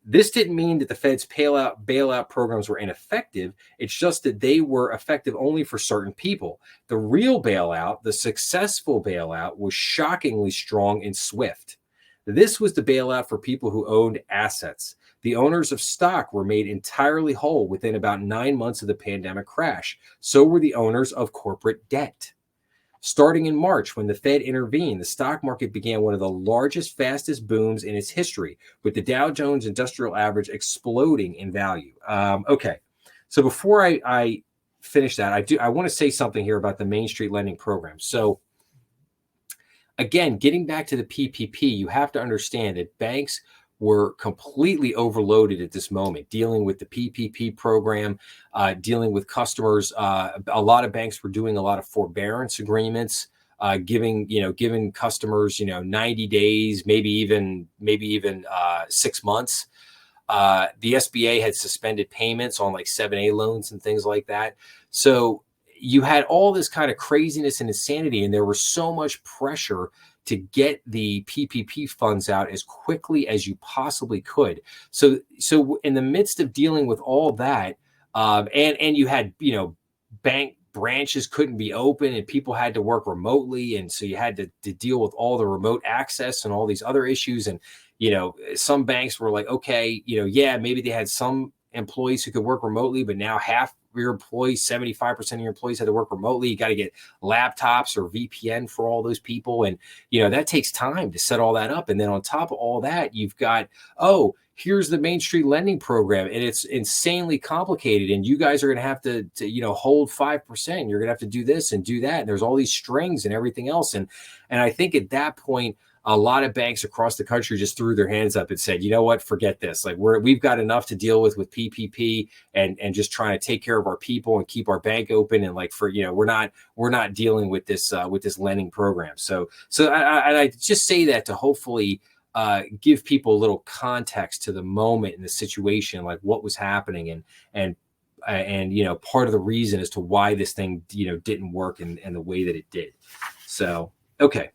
This didn't mean that the Fed's bailout programs were ineffective. It's just that they were effective only for certain people. The real bailout, the successful bailout, was shockingly strong and swift. This was the bailout for people who owned assets. The owners of stock were made entirely whole within about 9 months of the pandemic crash. So were the owners of corporate debt. Starting in March, when the Fed intervened, the stock market began one of the largest, fastest booms in its history, with the Dow Jones Industrial Average exploding in value. Okay, so before I finish that, I want to say something here about the Main Street lending program. So again, getting back to the PPP, you have to understand that banks were completely overloaded at this moment, dealing with the PPP program, dealing with customers. A lot of banks were doing a lot of forbearance agreements, giving customers 90 days, maybe even 6 months. The SBA had suspended payments on like 7A loans and things like that. So you had all this kind of craziness and insanity, and there was so much pressure to get the PPP funds out as quickly as you possibly could. So in the midst of dealing with all that, and you had, bank branches couldn't be open and people had to work remotely. And so you had to deal with all the remote access and all these other issues. And, some banks were like, okay, maybe they had some employees who could work remotely, but now half your employees, 75% of your employees had to work remotely. You got to get laptops or VPN for all those people. And, that takes time to set all that up. And then on top of all that, you've got, here's the Main Street lending program, and it's insanely complicated. And you guys are going to have to hold 5%. You're going to have to do this and do that. And there's all these strings and everything else. And I think at that point, a lot of banks across the country just threw their hands up and said, you know what, forget this. Like we've got enough to deal with PPP and just trying to take care of our people and keep our bank open. And we're not dealing with this lending program. So I just say that to hopefully give people a little context to the moment and the situation, like what was happening and part of the reason as to why this thing, didn't work in the way that it did. So, okay.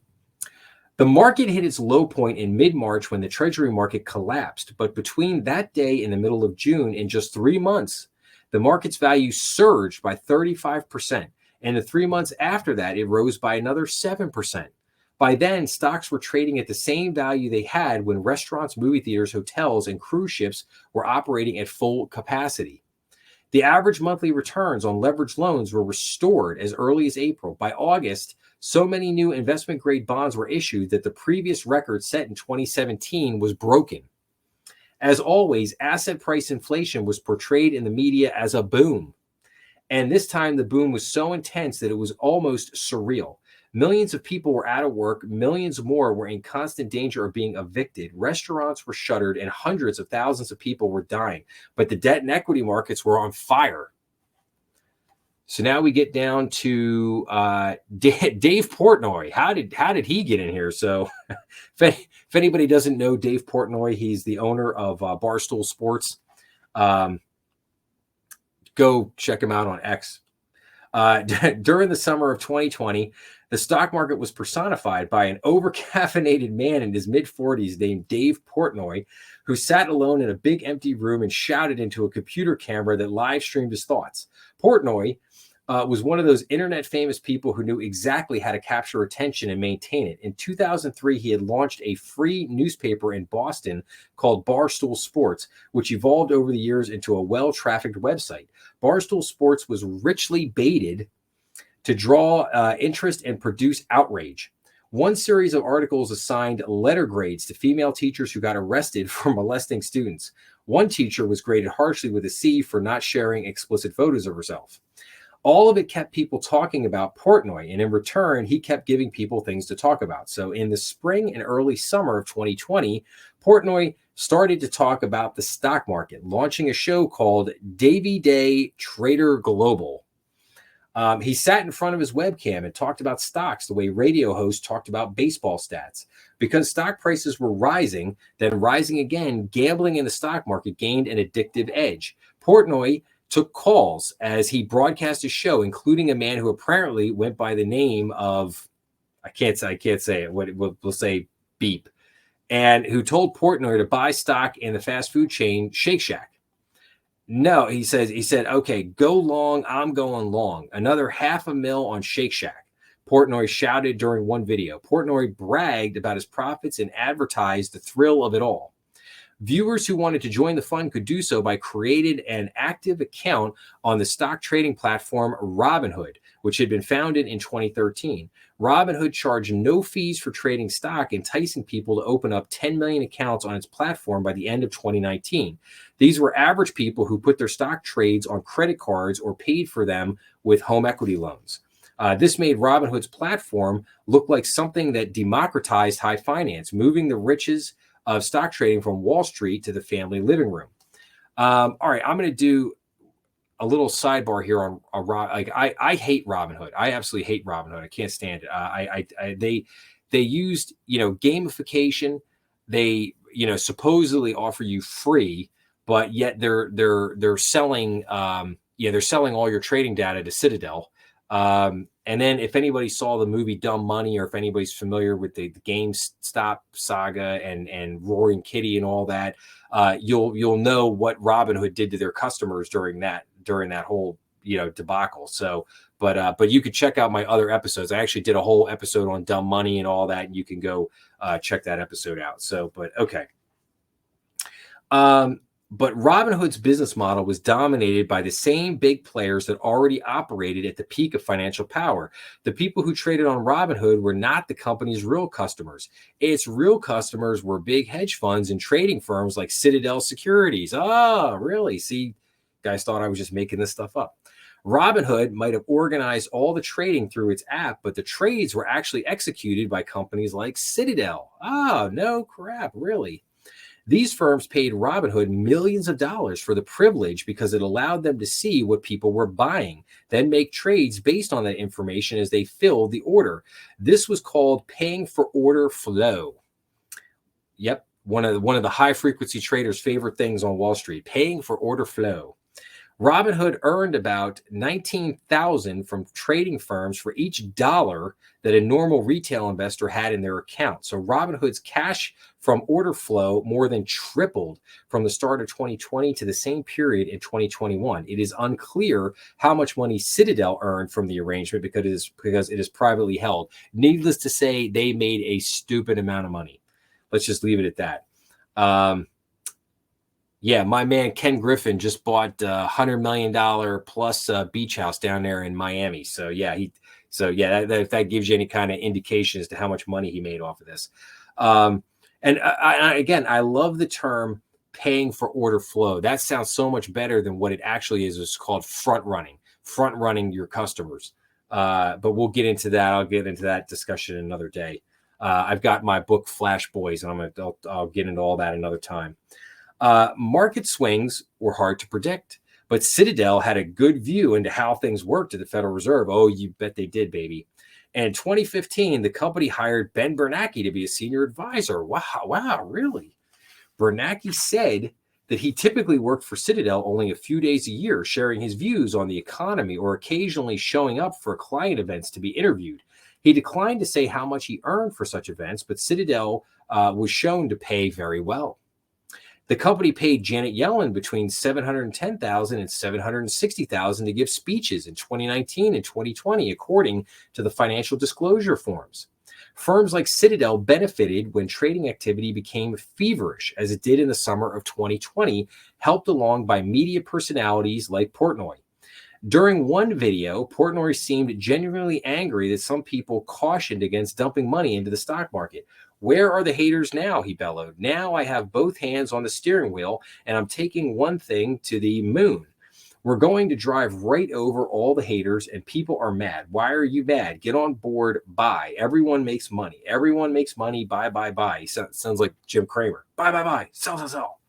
The market hit its low point in mid-March when the Treasury market collapsed. But between that day and the middle of June, in just 3 months, the market's value surged by 35%. And the 3 months after that, it rose by another 7%. By then, stocks were trading at the same value they had when restaurants, movie theaters, hotels, and cruise ships were operating at full capacity. The average monthly returns on leveraged loans were restored as early as April. By August, so many new investment-grade bonds were issued that the previous record set in 2017 was broken. As always, asset price inflation was portrayed in the media as a boom. And this time, the boom was so intense that it was almost surreal. Millions of people were out of work. Millions more were in constant danger of being evicted. Restaurants were shuttered, and hundreds of thousands of people were dying. But the debt and equity markets were on fire. So now we get down to Dave Portnoy. How did he get in here? So if anybody doesn't know Dave Portnoy, he's the owner of Barstool Sports. Go check him out on X. During the summer of 2020, The stock market was personified by an over-caffeinated man in his mid-40s named Dave Portnoy, who sat alone in a big empty room and shouted into a computer camera that live streamed his thoughts. Portnoy was one of those internet famous people who knew exactly how to capture attention and maintain it. In 2003, he had launched a free newspaper in Boston called Barstool Sports, which evolved over the years into a well-trafficked website. Barstool Sports was richly baited to draw interest and produce outrage. One series of articles assigned letter grades to female teachers who got arrested for molesting students. One teacher was graded harshly with a C for not sharing explicit photos of herself. All of it kept people talking about Portnoy, and in return, he kept giving people things to talk about. So in the spring and early summer of 2020, Portnoy started to talk about the stock market, launching a show called Davy Day Trader Global. He sat in front of his webcam and talked about stocks the way radio hosts talked about baseball stats. Because stock prices were rising, then rising again, gambling in the stock market gained an addictive edge. Portnoy took calls as he broadcast his show, including a man who apparently went by the name of, I can't say it, we'll say Beep, and who told Portnoy to buy stock in the fast food chain Shake Shack. No, he said, okay, go long, I'm going long. Another $500,000 on Shake Shack, Portnoy shouted during one video. Portnoy bragged about his profits and advertised the thrill of it all. Viewers who wanted to join the fun could do so by creating an active account on the stock trading platform Robinhood, which had been founded in 2013. Robinhood charged no fees for trading stock, enticing people to open up 10 million accounts on its platform by the end of 2019. These were average people who put their stock trades on credit cards or paid for them with home equity loans. This made Robinhood's platform look like something that democratized high finance, moving the riches of stock trading from Wall Street to the family living room. All right, I'm going to do a little sidebar here on I hate Robinhood. I absolutely hate Robinhood. I can't stand it. They used gamification. They supposedly offer you free, but yet they're selling they're selling all your trading data to Citadel. And then if anybody saw the movie Dumb Money, or if anybody's familiar with the GameStop saga and Roaring Kitty and all that, you'll know what Robinhood did to their customers during that whole debacle. So, but you could check out my other episodes. I actually did a whole episode on Dumb Money and all that, and you can go check that episode out. So, but okay. But Robinhood's business model was dominated by the same big players that already operated at the peak of financial power. The people who traded on Robinhood were not the company's real customers. Its real customers were big hedge funds and trading firms like Citadel Securities. Oh, really? See, guys thought I was just making this stuff up. Robinhood might have organized all the trading through its app, but the trades were actually executed by companies like Citadel. Oh, no crap, really? These firms paid Robinhood millions of dollars for the privilege because it allowed them to see what people were buying, then make trades based on that information as they filled the order. This was called paying for order flow. Yep, one of the high frequency traders' favorite things on Wall Street, paying for order flow. Robinhood earned about $19,000 from trading firms for each dollar that a normal retail investor had in their account. So Robinhood's cash from order flow more than tripled from the start of 2020 to the same period in 2021. It is unclear how much money Citadel earned from the arrangement because it is privately held. Needless to say, they made a stupid amount of money. Let's just leave it at that. Yeah, my man Ken Griffin just bought $100 million plus beach house down there in Miami. So yeah, if that gives you any kind of indication as to how much money he made off of this. And I love the term paying for order flow. That sounds so much better than what it actually is. It's called front running your customers. But we'll get into that. I'll get into that discussion another day. I've got my book Flash Boys, and I'll get into all that another time. Market swings were hard to predict, but Citadel had a good view into how things worked at the Federal Reserve. Oh, you bet they did, baby. And in 2015, the company hired Ben Bernanke to be a senior advisor. Wow, really? Bernanke said that he typically worked for Citadel only a few days a year, sharing his views on the economy or occasionally showing up for client events to be interviewed. He declined to say how much he earned for such events, but Citadel was shown to pay very well. The company paid Janet Yellen between $710,000 and $760,000 to give speeches in 2019 and 2020, according to the financial disclosure forms. Firms like Citadel benefited when trading activity became feverish, as it did in the summer of 2020, helped along by media personalities like Portnoy. During one video, Portnoy seemed genuinely angry that some people cautioned against dumping money into the stock market. "Where are the haters now?" he bellowed. "Now I have both hands on the steering wheel and I'm taking one thing to the moon. We're going to drive right over all the haters and people are mad. Why are you mad? Get on board, buy. Everyone makes money. Everyone makes money, buy, buy, buy." He sounds like Jim Cramer. Buy, buy, buy, sell, sell, sell.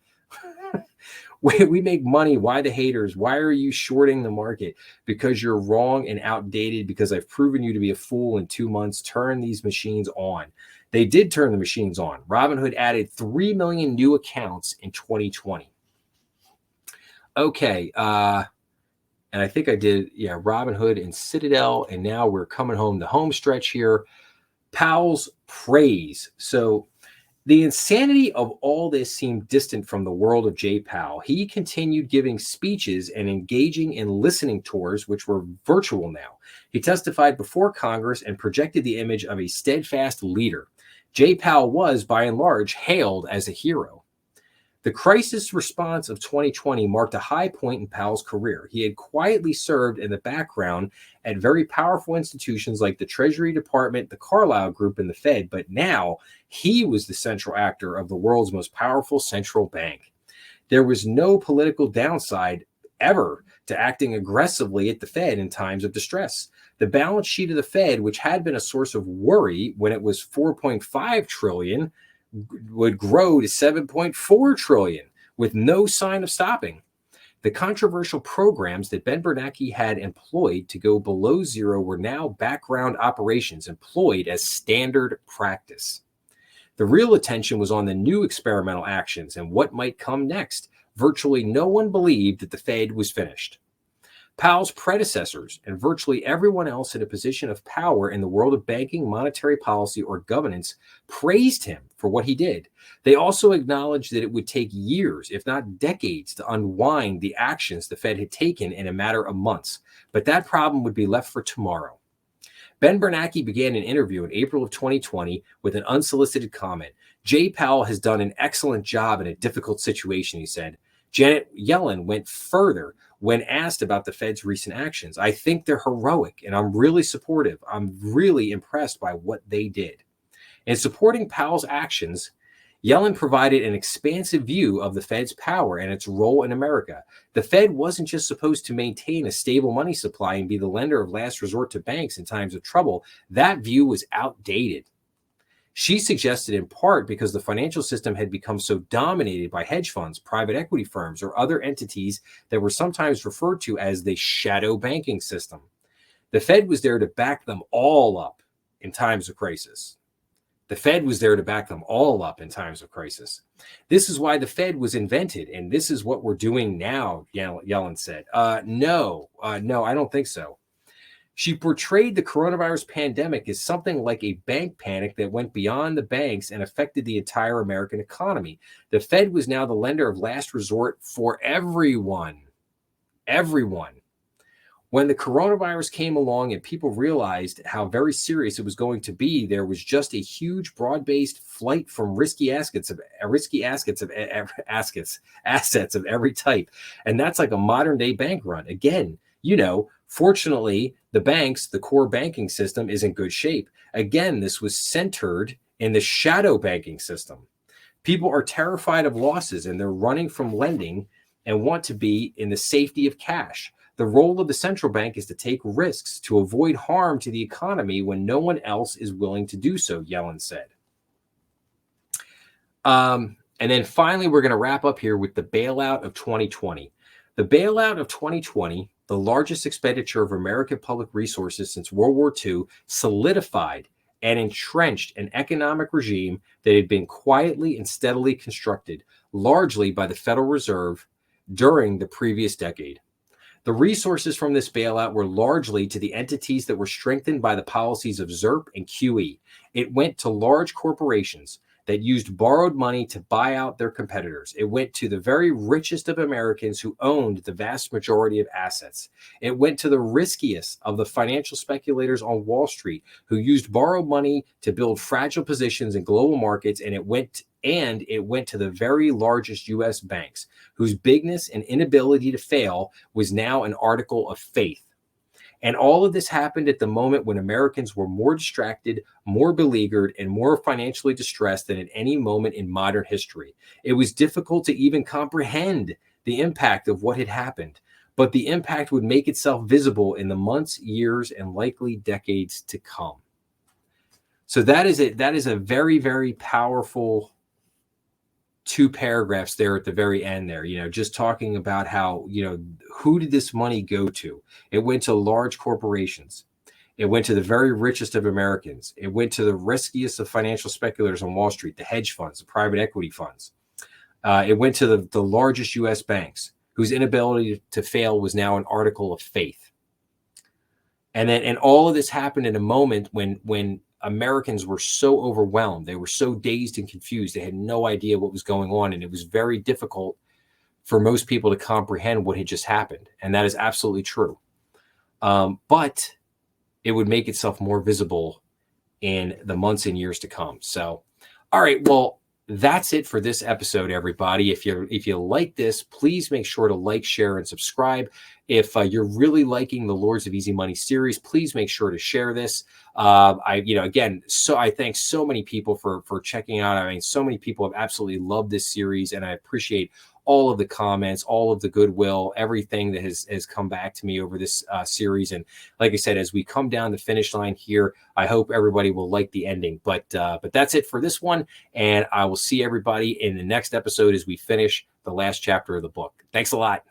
We make money. Why the haters? Why are you shorting the market? Because you're wrong and outdated, because I've proven you to be a fool in 2 months. Turn these machines on. They did turn the machines on. Robinhood added 3 million new accounts in 2020. Okay. And I think I did, Robinhood and Citadel. And now we're coming home the home stretch here. Powell's praise. So the insanity of all this seemed distant from the world of Jay Powell. He continued giving speeches and engaging in listening tours, which were virtual now. He testified before Congress and projected the image of a steadfast leader. Jay Powell was, by and large, hailed as a hero. The crisis response of 2020 marked a high point in Powell's career. He had quietly served in the background at very powerful institutions like the Treasury Department, the Carlyle Group, and the Fed, but now he was the central actor of the world's most powerful central bank. There was no political downside ever to acting aggressively at the Fed in times of distress. The balance sheet of the Fed, which had been a source of worry when it was $4.5 trillion, would grow to $7.4 trillion with no sign of stopping. The controversial programs that Ben Bernanke had employed to go below zero were now background operations employed as standard practice. The real attention was on the new experimental actions and what might come next. Virtually no one believed that the Fed was finished. Powell's predecessors and virtually everyone else in a position of power in the world of banking, monetary policy, or governance praised him for what he did. They also acknowledged that it would take years, if not decades, to unwind the actions the Fed had taken in a matter of months. But that problem would be left for tomorrow. Ben Bernanke began an interview in April of 2020 with an unsolicited comment. "Jay Powell has done an excellent job in a difficult situation," he said. Janet Yellen went further when asked about the Fed's recent actions. "I think they're heroic, and I'm really supportive. I'm really impressed by what they did." In supporting Powell's actions, Yellen provided an expansive view of the Fed's power and its role in America. The Fed wasn't just supposed to maintain a stable money supply and be the lender of last resort to banks in times of trouble. That view was outdated. She suggested in part because the financial system had become so dominated by hedge funds, private equity firms, or other entities that were sometimes referred to as the shadow banking system. The Fed was there to back them all up in times of crisis. The Fed was there to back them all up in times of crisis. This is why the Fed was invented, and this is what we're doing now, Yellen said. No, I don't think so. She portrayed the coronavirus pandemic as something like a bank panic that went beyond the banks and affected the entire American economy. The Fed was now the lender of last resort for everyone. Everyone. When the coronavirus came along and people realized how very serious it was going to be, there was just a huge broad-based flight from risky assets of every type. And that's like a modern day bank run. Again, fortunately, the banks, the core banking system is in good shape. Again, this was centered in the shadow banking system. People are terrified of losses and they're running from lending and want to be in the safety of cash. The role of the central bank is to take risks to avoid harm to the economy when no one else is willing to do so, Yellen said. And then finally, we're going to wrap up here with the bailout of 2020. The bailout of 2020, the largest expenditure of American public resources since World War II, solidified and entrenched an economic regime that had been quietly and steadily constructed, largely by the Federal Reserve during the previous decade. The resources from this bailout were largely to the entities that were strengthened by the policies of ZIRP and QE. It went to large corporations that used borrowed money to buy out their competitors. It went to the very richest of Americans who owned the vast majority of assets. It went to the riskiest of the financial speculators on Wall Street who used borrowed money to build fragile positions in global markets, and it went to the very largest U.S. banks, whose bigness and inability to fail was now an article of faith. And all of this happened at the moment when Americans were more distracted, more beleaguered, and more financially distressed than at any moment in modern history. It was difficult to even comprehend the impact of what had happened, but the impact would make itself visible in the months, years, and likely decades to come. So that is it. That is a very, very powerful 2 paragraphs there at the very end there, just talking about how, who did this money go to? It went to large corporations. It went to the very richest of Americans. It went to the riskiest of financial speculators on Wall Street, the hedge funds, the private equity funds. It went to the largest U.S. banks, whose inability to fail was now an article of faith. And all of this happened in a moment when Americans were so overwhelmed. They were so dazed and confused. They had no idea what was going on. And it was very difficult for most people to comprehend what had just happened. And that is absolutely true. But it would make itself more visible in the months and years to come. So, all right, well, that's it for this episode, everybody. If you like this, please make sure to like, share, and subscribe. If you're really liking the Lords of Easy Money series, please make sure to share this. I thank so many people for checking out. I mean, so many people have absolutely loved this series, and I appreciate all of the comments, all of the goodwill, everything that has come back to me over this series. And like I said, as we come down the finish line here, I hope everybody will like the ending. But that's it for this one. And I will see everybody in the next episode as we finish the last chapter of the book. Thanks a lot.